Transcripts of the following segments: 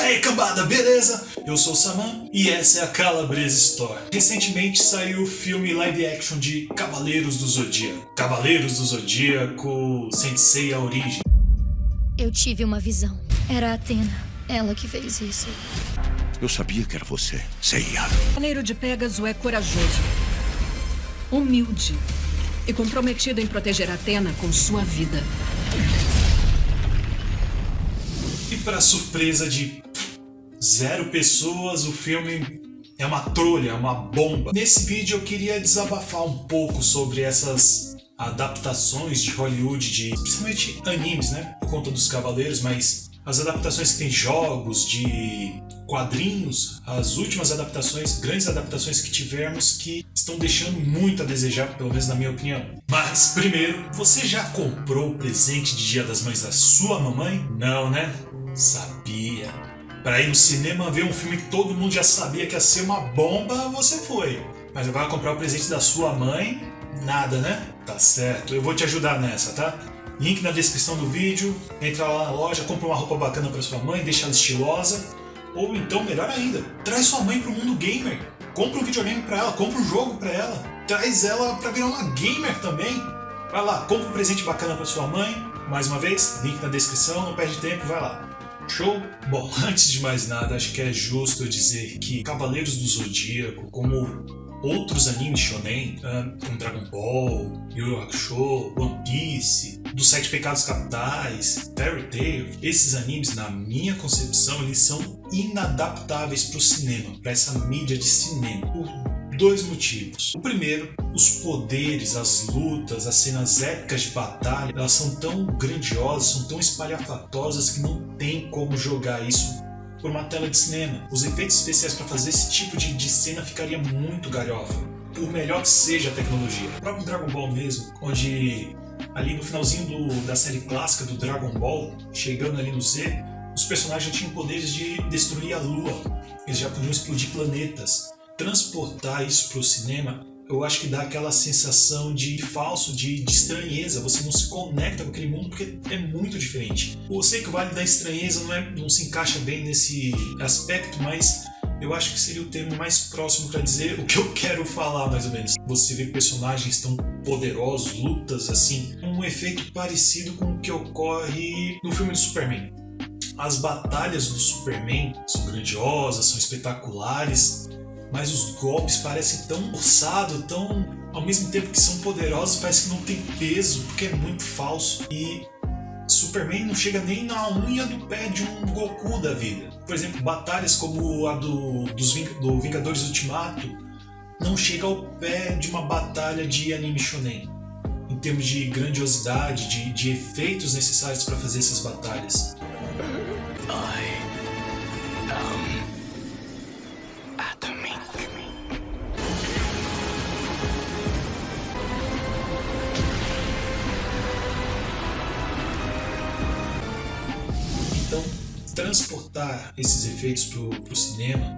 aí, cambada, beleza? Eu sou o Saman e essa é a Calabresa Store. Recentemente saiu o filme live action de Cavaleiros do Zodíaco. Cavaleiros do Zodíaco, Sensei a Origem. Eu tive uma visão. Era a Athena. Ela que fez isso. Eu sabia que era você, Seiya. O Cavaleiro de Pégaso é corajoso, humilde e comprometido em proteger Athena com sua vida. E para surpresa de 0 pessoas, o filme é uma trolha, é uma bomba. Nesse vídeo eu queria desabafar um pouco sobre essas adaptações de Hollywood, principalmente animes, né? Por conta dos Cavaleiros, mas as adaptações que tem jogos, de quadrinhos, as últimas adaptações, grandes adaptações que tivemos que estão deixando muito a desejar, pelo menos na minha opinião. Mas primeiro, você já comprou o presente de Dia das Mães da sua mamãe? Não, né? Sabia. Para ir no cinema ver um filme que todo mundo já sabia que ia ser uma bomba, você foi. Mas agora comprar o presente da sua mãe, nada, né? Tá certo, eu vou te ajudar nessa, tá? Link na descrição do vídeo, entra lá na loja, compra uma roupa bacana para sua mãe, deixa ela estilosa. Ou então, melhor ainda, traz sua mãe pro mundo gamer. Compra um videogame pra ela, compra um jogo pra ela. Traz ela pra virar uma gamer também. Vai lá, compra um presente bacana pra sua mãe. Mais uma vez, link na descrição, não perde tempo, vai lá. Show? Bom, antes de mais nada, acho que é justo eu dizer que Cavaleiros do Zodíaco, como outros animes shonen, como Dragon Ball, Yu Yu Hakusho, One Piece, dos 7 Pecados Capitais, Fairy Tail, esses animes, na minha concepção, eles são inadaptáveis para o cinema, para essa mídia de cinema, por 2 motivos. O primeiro, os poderes, as lutas, as cenas épicas de batalha, elas são tão grandiosas, são tão espalhafatosas que não tem como jogar isso por uma tela de cinema. Os efeitos especiais para fazer esse tipo de cena ficaria muito galhofa, por melhor que seja a tecnologia. O próprio Dragon Ball mesmo, onde ali no finalzinho da série clássica do Dragon Ball, chegando ali no Z, os personagens já tinham poderes de destruir a Lua, eles já podiam explodir planetas. Transportar isso para o cinema, eu acho que dá aquela sensação de falso, de estranheza. Você não se conecta com aquele mundo porque é muito diferente. Eu sei que o Vale da Estranheza não se encaixa bem nesse aspecto, mas eu acho que seria o termo mais próximo para dizer o que eu quero falar, mais ou menos. Você vê personagens tão poderosos, lutas assim, um efeito parecido com o que ocorre no filme do Superman. As batalhas do Superman são grandiosas, são espetaculares, mas os golpes parecem tão forçados, tão ao mesmo tempo que são poderosos, parece que não tem peso, porque é muito falso. E Superman não chega nem na unha do pé de um Goku da vida. Por exemplo, batalhas como a do Vingadores Ultimato não chega ao pé de uma batalha de anime shonen, em termos de grandiosidade, de efeitos necessários para fazer essas batalhas. Então, transportar esses efeitos pro cinema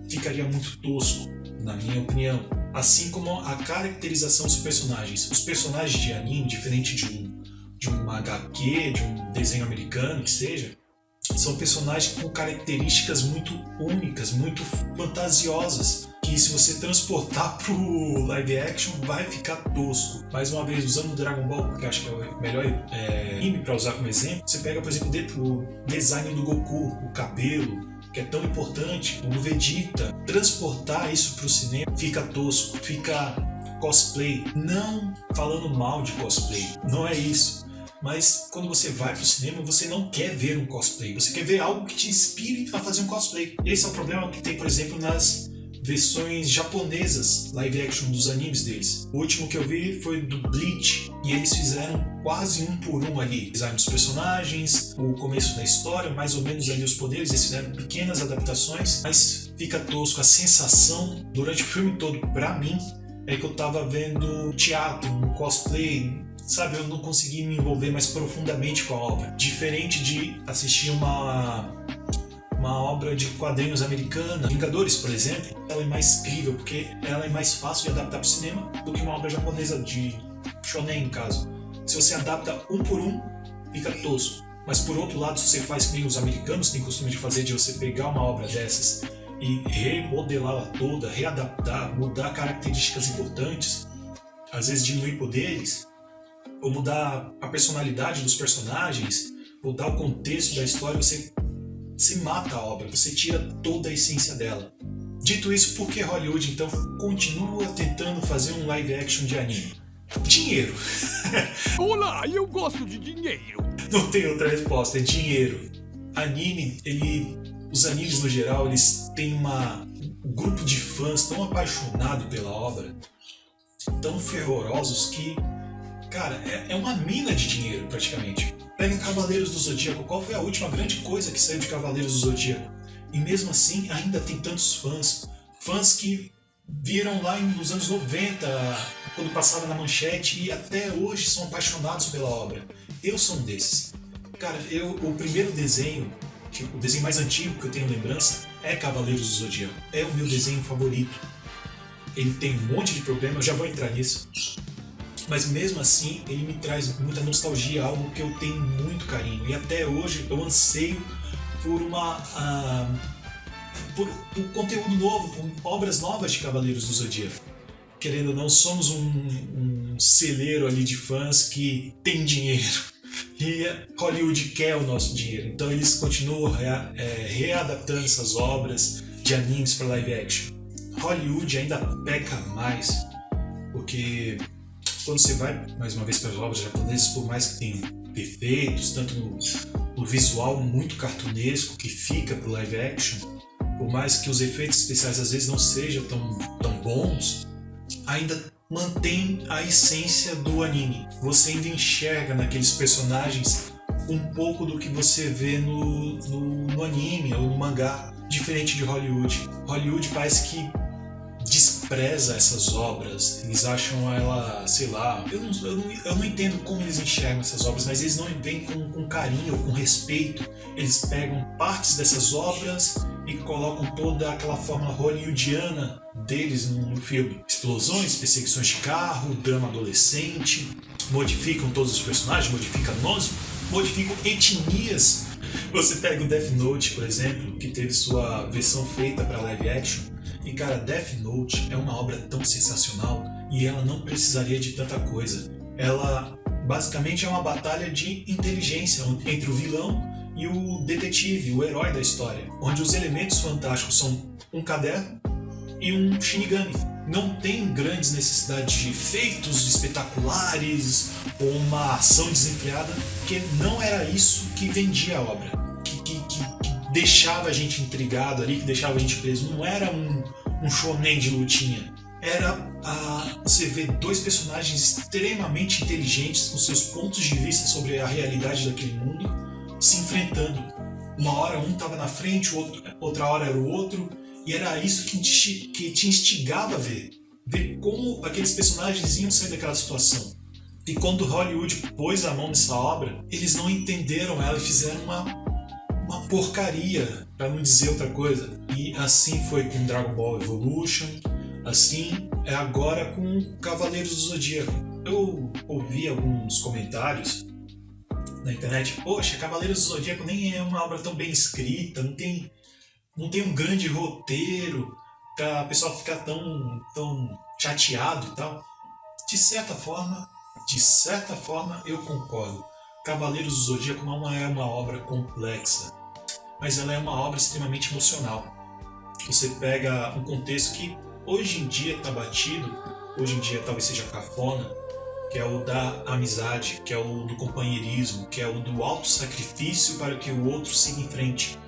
ficaria muito tosco, na minha opinião. Assim como a caracterização dos personagens. Os personagens de anime, diferente de um HQ, de um desenho americano que seja, são personagens com características muito únicas, muito fantasiosas, que se você transportar pro live action vai ficar tosco. Mais uma vez, usando o Dragon Ball, porque acho que é o melhor anime para usar como exemplo, você pega, por exemplo, o design do Goku, o cabelo, que é tão importante, o do Vegeta. Transportar isso pro cinema fica tosco, fica cosplay. Não falando mal de cosplay, não é isso. Mas quando você vai pro cinema, você não quer ver um cosplay, você quer ver algo que te inspire a fazer um cosplay. Esse é o problema que tem, por exemplo, nas versões japonesas live action dos animes deles. O último que eu vi foi do Bleach, e eles fizeram quase 1 por 1 ali. Design dos personagens, o começo da história, mais ou menos ali os poderes, eles fizeram pequenas adaptações, mas fica tosco. A sensação durante o filme todo, pra mim, é que eu tava vendo teatro, um cosplay, sabe? Eu não consegui me envolver mais profundamente com a obra. Diferente de assistir uma obra de quadrinhos americana, Vingadores, por exemplo, ela é mais crível, porque ela é mais fácil de adaptar para o cinema do que uma obra japonesa de shonen, no caso. Se você adapta 1 por 1, fica tosco. Mas por outro lado, se você faz que nem os americanos têm costume de fazer, de você pegar uma obra dessas e remodelá-la toda, readaptar, mudar características importantes, às vezes diminuir poderes, ou mudar a personalidade dos personagens, mudar o contexto da história, você mata a obra, você tira toda a essência dela. Dito isso, por que Hollywood então continua tentando fazer um live action de anime? Dinheiro. Olá, eu gosto de dinheiro. Não tem outra resposta, é dinheiro. Anime, os animes no geral, eles têm um grupo de fãs tão apaixonado pela obra, tão fervorosos que, cara, é uma mina de dinheiro praticamente. Pega Cavaleiros do Zodíaco, qual foi a última grande coisa que saiu de Cavaleiros do Zodíaco? E mesmo assim ainda tem tantos fãs que viram lá nos anos 90, quando passava na Manchete, e até hoje são apaixonados pela obra. Eu sou um desses. Cara, o primeiro desenho, o desenho mais antigo que eu tenho lembrança, é Cavaleiros do Zodíaco. É o meu desenho favorito. Ele tem um monte de problemas, eu já vou entrar nisso. Mas mesmo assim, ele me traz muita nostalgia, algo que eu tenho muito carinho. E até hoje eu anseio por por conteúdo novo, por obras novas de Cavaleiros do Zodíaco. Querendo ou não, somos um celeiro ali de fãs que tem dinheiro. E Hollywood quer o nosso dinheiro. Então eles continuam readaptando essas obras de animes para live action. Hollywood ainda peca mais, porque quando você vai, mais uma vez, para as obras japonesas, por mais que tenham defeitos, tanto no visual muito cartunesco que fica pro live action, por mais que os efeitos especiais às vezes não sejam tão bons, ainda mantém a essência do anime. Você ainda enxerga naqueles personagens um pouco do que você vê no anime ou no mangá, diferente de Hollywood. Hollywood parece que despreza essas obras, eles acham ela, sei lá, eu não entendo como eles enxergam essas obras, mas eles não veem com carinho, com respeito. Eles pegam partes dessas obras e colocam toda aquela forma hollywoodiana deles no filme. Explosões, perseguições de carro, drama adolescente, modificam todos os personagens, modificam nomes, modificam etnias. Você pega o Death Note, por exemplo, que teve sua versão feita para live action. E cara, Death Note é uma obra tão sensacional e ela não precisaria de tanta coisa. Ela basicamente é uma batalha de inteligência entre o vilão e o detetive, o herói da história, onde os elementos fantásticos são um caderno e um Shinigami. Não tem grandes necessidades de efeitos espetaculares ou uma ação desenfreada, porque não era isso que vendia a obra. Que deixava a gente intrigado ali, que deixava a gente preso. Não era um shonen de lutinha. Era você ver dois personagens extremamente inteligentes com seus pontos de vista sobre a realidade daquele mundo se enfrentando. Uma hora um estava na frente, outra hora era o outro, e era isso que te instigava a ver como aqueles personagens iam sair daquela situação. E quando Hollywood pôs a mão nessa obra, eles não entenderam ela e fizeram uma porcaria, para não dizer outra coisa. E assim foi com Dragon Ball Evolution, assim é agora com Cavaleiros do Zodíaco. Eu ouvi alguns comentários na internet: poxa, Cavaleiros do Zodíaco nem é uma obra tão bem escrita, não tem um grande roteiro para a pessoa ficar tão chateado e tal. De certa forma eu concordo. Cavaleiros do Zodíaco não é uma obra complexa, mas ela é uma obra extremamente emocional. Você pega um contexto que hoje em dia está batido, hoje em dia talvez seja cafona, que é o da amizade, que é o do companheirismo, que é o do auto-sacrifício para que o outro siga em frente.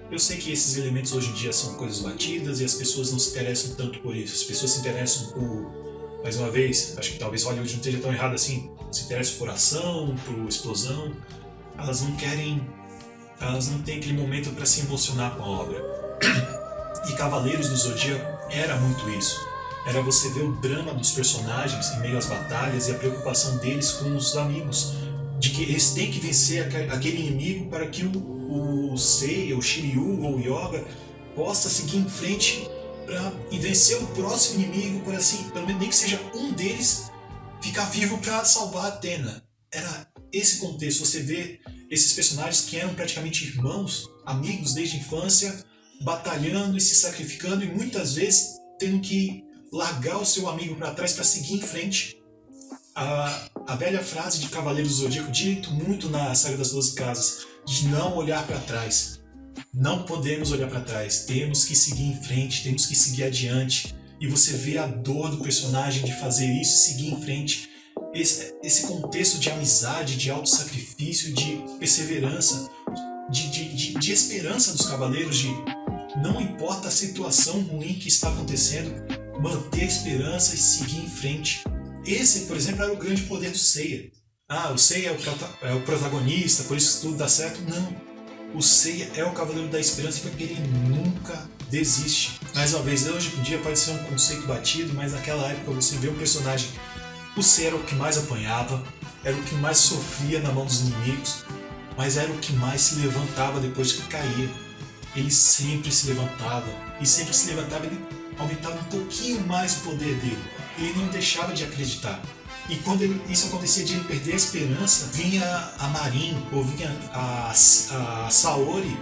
Eu sei que esses elementos hoje em dia são coisas batidas e as pessoas não se interessam tanto por isso. As pessoas se interessam por, mais uma vez, acho que talvez Hollywood não esteja tão errado assim, se interessam por ação, por explosão. Elas não têm aquele momento para se emocionar com a obra. E Cavaleiros do Zodíaco era muito isso. Era você ver o drama dos personagens em meio às batalhas e a preocupação deles com os amigos, de que eles têm que vencer aquele inimigo para que o Seiya, o Shiryu ou o Yoga possa seguir em frente e vencer o próximo inimigo, para assim, pelo menos nem que seja um deles ficar vivo para salvar a Athena. esse contexto, você vê esses personagens que eram praticamente irmãos, amigos desde a infância, batalhando e se sacrificando e muitas vezes tendo que largar o seu amigo para trás para seguir em frente. A velha frase de Cavaleiros do Zodíaco, dito muito na Saga das 12 Casas, de não olhar para trás. Não podemos olhar para trás, temos que seguir em frente, temos que seguir adiante. E você vê a dor do personagem de fazer isso, seguir em frente. Esse contexto de amizade, de autossacrifício, de perseverança, de esperança dos cavaleiros, de não importa a situação ruim que está acontecendo, manter a esperança e seguir em frente. Esse, por exemplo, era o grande poder do Seiya. O Seiya é o protagonista, por isso tudo dá certo. Não. O Seiya é o cavaleiro da esperança porque ele nunca desiste. Mais uma vez, hoje em dia pode ser um conceito batido, mas naquela época você vê um personagem. O Seiya era o que mais apanhava, era o que mais sofria na mão dos inimigos, mas era o que mais se levantava depois que caía. Ele sempre se levantava, e sempre se levantava, ele aumentava um pouquinho mais o poder dele. Ele não deixava de acreditar. E quando isso acontecia de ele perder a esperança, vinha a Marin, ou vinha a Saori,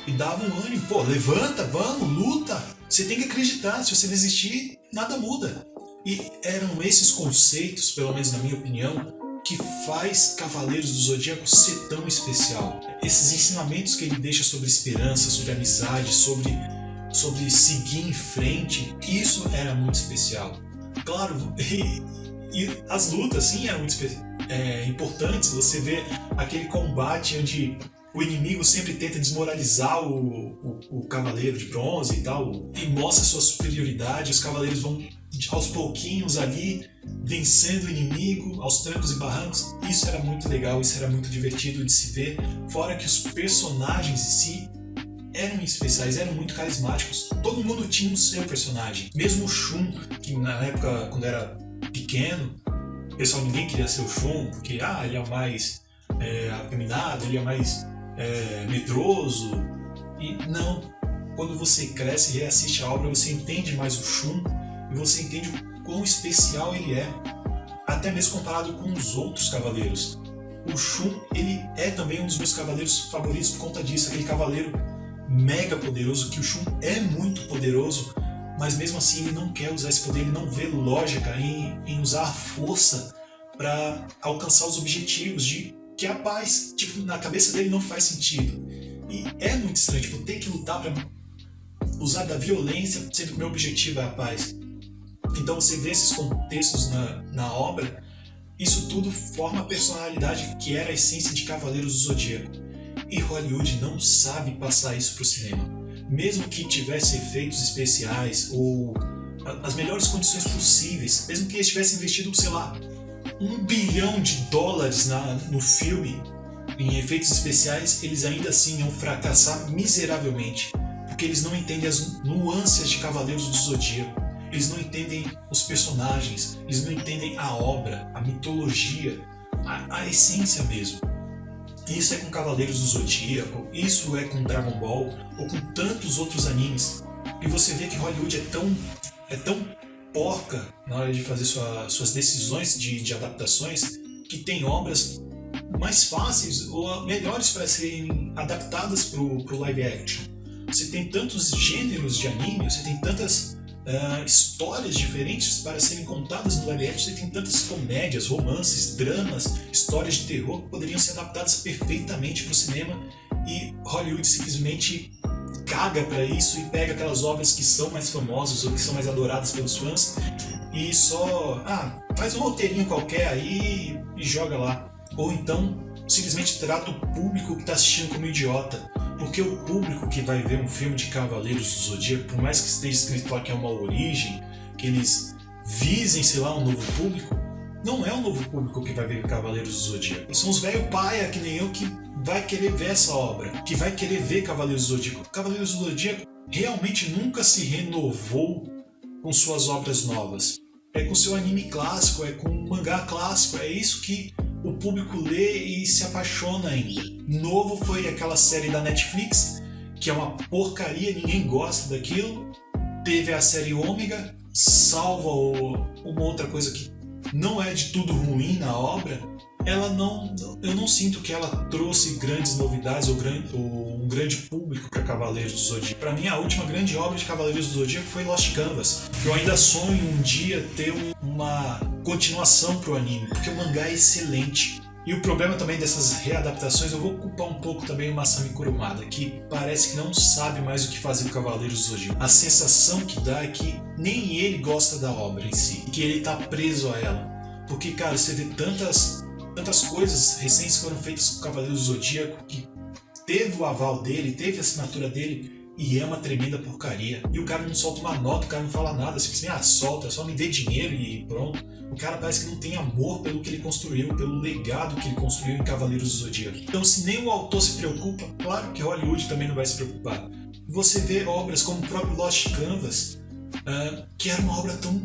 e dava um ânimo. Pô, levanta, vamos, luta. Você tem que acreditar, se você desistir, nada muda. E eram esses conceitos, pelo menos na minha opinião, que faz Cavaleiros do Zodíaco ser tão especial. Esses ensinamentos que ele deixa sobre esperança, sobre amizade, sobre seguir em frente, isso era muito especial. Claro, e as lutas, sim, eram muito importantes. Você vê aquele combate onde o inimigo sempre tenta desmoralizar o cavaleiro de bronze e tal, e mostra sua superioridade. Os cavaleiros vão aos pouquinhos ali, vencendo o inimigo, aos trancos e barrancos. Isso era muito legal, isso era muito divertido de se ver. Fora que os personagens em si eram especiais, eram muito carismáticos. Todo mundo tinha o seu personagem. Mesmo o Shun, que na época, quando era pequeno, o pessoal, ninguém queria ser o Shun, porque ele é mais afeminado, ele é mais medroso. E não, quando você cresce e reassiste a obra, você entende mais o Shun e você entende o quão especial ele é, até mesmo comparado com os outros cavaleiros. O Shun, ele é também um dos meus cavaleiros favoritos por conta disso, aquele cavaleiro mega poderoso, que o Shun é muito poderoso, mas mesmo assim ele não quer usar esse poder, ele não vê lógica em usar a força para alcançar os objetivos, de que a paz, na cabeça dele não faz sentido. E é muito estranho, ter que lutar para usar da violência, sendo que o meu objetivo é a paz. Então você vê esses contextos na obra, isso tudo forma a personalidade que era a essência de Cavaleiros do Zodíaco. E Hollywood não sabe passar isso para o cinema. Mesmo que tivesse efeitos especiais ou as melhores condições possíveis, mesmo que eles tivessem investido, sei lá, $1 bilhão no filme em efeitos especiais, eles ainda assim iam fracassar miseravelmente, porque eles não entendem as nuances de Cavaleiros do Zodíaco, eles não entendem os personagens, eles não entendem a obra, a mitologia, a essência mesmo. Isso é com Cavaleiros do Zodíaco, isso é com Dragon Ball, ou com tantos outros animes. E você vê que Hollywood é tão porca na hora de fazer suas decisões de adaptações, que tem obras mais fáceis ou melhores para serem adaptadas para o live action. Você tem tantos gêneros de anime, você tem tantas histórias diferentes para serem contadas no live action, você tem tantas comédias, romances, dramas, histórias de terror que poderiam ser adaptadas perfeitamente para o cinema, e Hollywood simplesmente caga para isso e pega aquelas obras que são mais famosas ou que são mais adoradas pelos fãs e só faz um roteirinho qualquer aí e joga lá. Ou então simplesmente trata o público que está assistindo como idiota, porque o público que vai ver um filme de Cavaleiros do Zodíaco, por mais que esteja escrito lá que é uma origem, que eles visem, sei lá, um novo público, não é um novo público que vai ver Cavaleiros do Zodíaco. São os velho paia, que nem eu, que vai querer ver essa obra, que vai querer ver Cavaleiros do Zodíaco. Cavaleiros do Zodíaco realmente nunca se renovou com suas obras novas. É com seu anime clássico, é com o mangá clássico, é isso que o público lê e se apaixona ainda. Novo foi aquela série da Netflix, que é uma porcaria, ninguém gosta daquilo. Teve a série Ômega, salva uma outra coisa que não é de tudo ruim na obra, eu não sinto que ela trouxe grandes novidades ou um grande público para Cavaleiros do Zodíaco. Para mim, a última grande obra de Cavaleiros do Zodíaco foi Lost Canvas. Eu ainda sonho um dia ter uma continuação pro anime, porque o mangá é excelente. E o problema também dessas readaptações, eu vou culpar um pouco também o Masami Kurumada, que parece que não sabe mais o que fazer com Cavaleiros do Zodíaco. A sensação que dá é que nem ele gosta da obra em si, e que ele tá preso a ela. Porque, cara, você vê tantas coisas recentes que foram feitas com o Cavaleiro do Zodíaco que teve o aval dele, teve a assinatura dele e é uma tremenda porcaria. E o cara não solta uma nota, o cara não fala nada, simplesmente solta, só me dê dinheiro e pronto. O cara parece que não tem amor pelo que ele construiu, pelo legado que ele construiu em Cavaleiros do Zodíaco. Então, se nem o autor se preocupa, claro que Hollywood também não vai se preocupar. Você vê obras como o próprio Lost Canvas, que era uma obra tão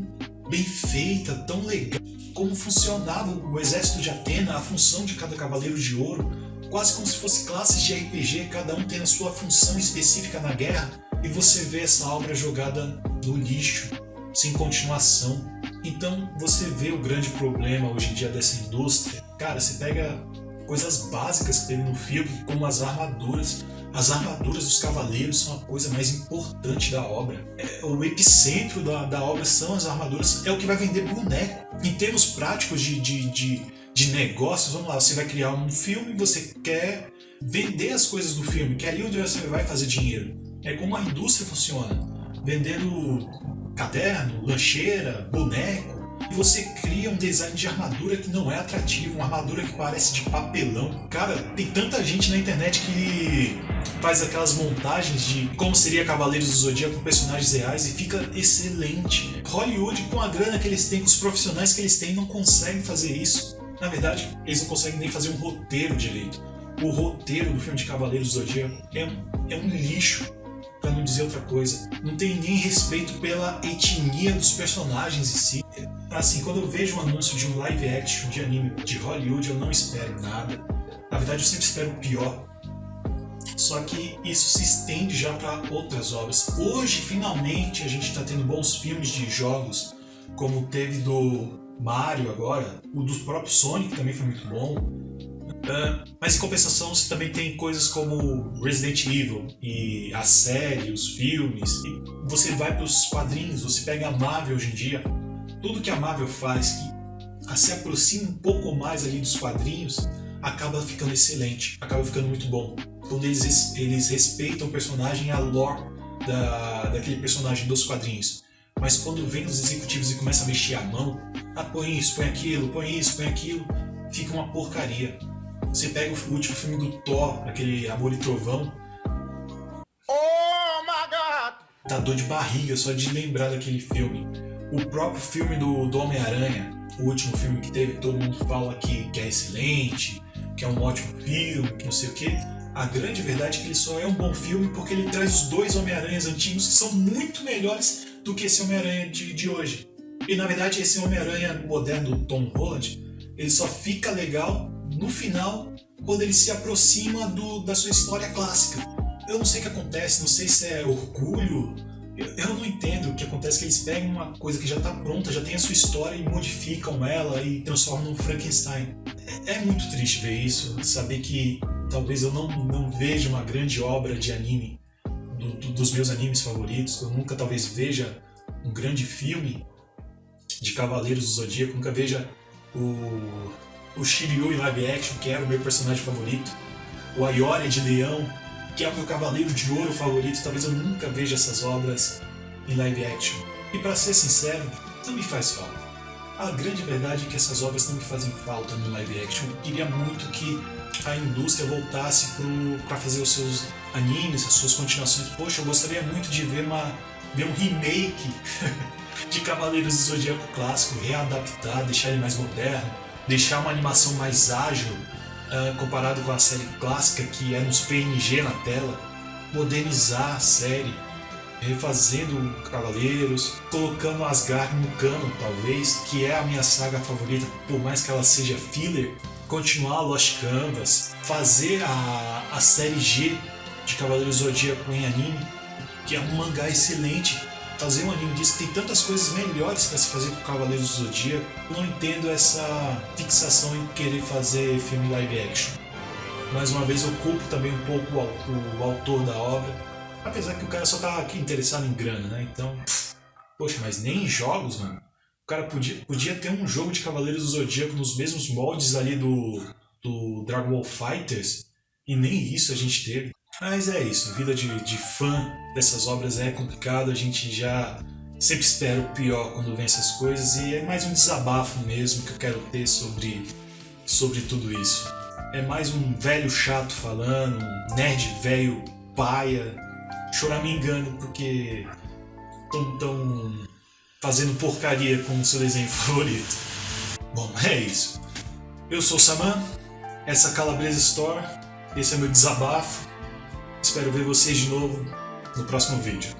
bem feita, tão legal, como funcionava o exército de Atena, a função de cada Cavaleiro de Ouro, quase como se fosse classes de RPG, cada um tendo a sua função específica na guerra, e você vê essa obra jogada no lixo, sem continuação. Então você vê o grande problema hoje em dia dessa indústria. Cara, você pega coisas básicas que teve no filme, como as armaduras. As armaduras dos cavaleiros são a coisa mais importante da obra. O epicentro da obra são as armaduras, é o que vai vender boneco. Em termos práticos de negócios, vamos lá, você vai criar um filme, você quer vender as coisas do filme, que é ali onde você vai fazer dinheiro. É como a indústria funciona, vendendo caderno, lancheira, boneco. E você cria um design de armadura que não é atrativo, uma armadura que parece de papelão. Cara, tem tanta gente na internet que faz aquelas montagens de como seria Cavaleiros do Zodíaco com personagens reais e fica excelente. Hollywood, com a grana que eles têm, com os profissionais que eles têm, não conseguem fazer isso. Na verdade, eles não conseguem nem fazer um roteiro direito. O roteiro do filme de Cavaleiros do Zodíaco é um lixo, pra não dizer outra coisa. Não tem nem respeito pela etnia dos personagens em si. Assim, quando eu vejo um anúncio de um live action de anime de Hollywood, eu não espero nada. Na verdade, eu sempre espero o pior. Só que isso se estende já para outras obras. Hoje, finalmente, a gente está tendo bons filmes de jogos, como teve do Mario agora, o do próprio Sonic também foi muito bom. Mas em compensação você também tem coisas como Resident Evil e a série, os filmes. E você vai para os quadrinhos, você pega a Marvel hoje em dia. Tudo que a Marvel faz que se aproxima um pouco mais ali dos quadrinhos acaba ficando excelente, acaba ficando muito bom. Quando eles respeitam o personagem e a lore daquele personagem dos quadrinhos. Mas quando vem os executivos e começam a mexer a mão, põe isso, põe aquilo, põe isso, põe aquilo, fica uma porcaria. Você pega o último filme do Thor, aquele Amor e Trovão. Oh my God! Dá dor de barriga só de lembrar daquele filme. O próprio filme do Homem-Aranha, o último filme que teve, que todo mundo fala que é excelente, que é um ótimo filme, que não sei o quê. A grande verdade é que ele só é um bom filme porque ele traz os dois Homem-Aranhas antigos que são muito melhores do que esse Homem-Aranha de hoje. E na verdade esse Homem-Aranha moderno do Tom Holland, ele só fica legal no final, quando ele se aproxima da sua história clássica. Eu não sei o que acontece, não sei se é orgulho, eu não entendo o que acontece, que eles pegam uma coisa que já está pronta, já tem a sua história e modificam ela e transformam num Frankenstein. É muito triste ver isso, saber que talvez eu não veja uma grande obra de anime, dos meus animes favoritos, eu nunca talvez veja um grande filme de Cavaleiros do Zodíaco, nunca veja o Shiryu em live action, que era o meu personagem favorito, o Ayori de Leão, que é o meu Cavaleiro de Ouro favorito. Talvez eu nunca veja essas obras em live action. E para ser sincero, não me faz falta. A grande verdade é que essas obras não me fazem falta no live action. Eu queria muito que a indústria voltasse para fazer os seus animes, as suas continuações. Poxa, eu gostaria muito de ver um remake de Cavaleiros do Zodíaco clássico, readaptar, deixar ele mais moderno, deixar uma animação mais ágil comparado com a série clássica, que era uns PNG na tela, modernizar a série, refazendo Cavaleiros, colocando Asgard no cano, talvez, que é a minha saga favorita, por mais que ela seja filler, continuar Lost Canvas, fazer a série G de Cavaleiros do Zodíaco em anime, que é um mangá excelente, fazer um anime disso. Tem tantas coisas melhores para se fazer com Cavaleiros do Zodíaco. Eu não entendo essa fixação em querer fazer filme live action. Mais uma vez eu culpo também um pouco o autor da obra, apesar que o cara só tá aqui interessado em grana, né? Então, poxa, mas nem em jogos, mano. O cara podia ter um jogo de Cavaleiros do Zodíaco nos mesmos moldes ali do Dragon Ball FighterZ, e nem isso a gente teve. Mas é isso, a vida de fã dessas obras é complicado, a gente já sempre espera o pior quando vem essas coisas, e é mais um desabafo mesmo que eu quero ter sobre tudo isso. É mais um velho chato falando, um nerd velho paia, choramingando porque estão fazendo porcaria com o seu desenho favorito. Bom, é isso. Eu sou o Saman, essa é a Calabresa Store, esse é meu desabafo. Espero ver vocês de novo no próximo vídeo.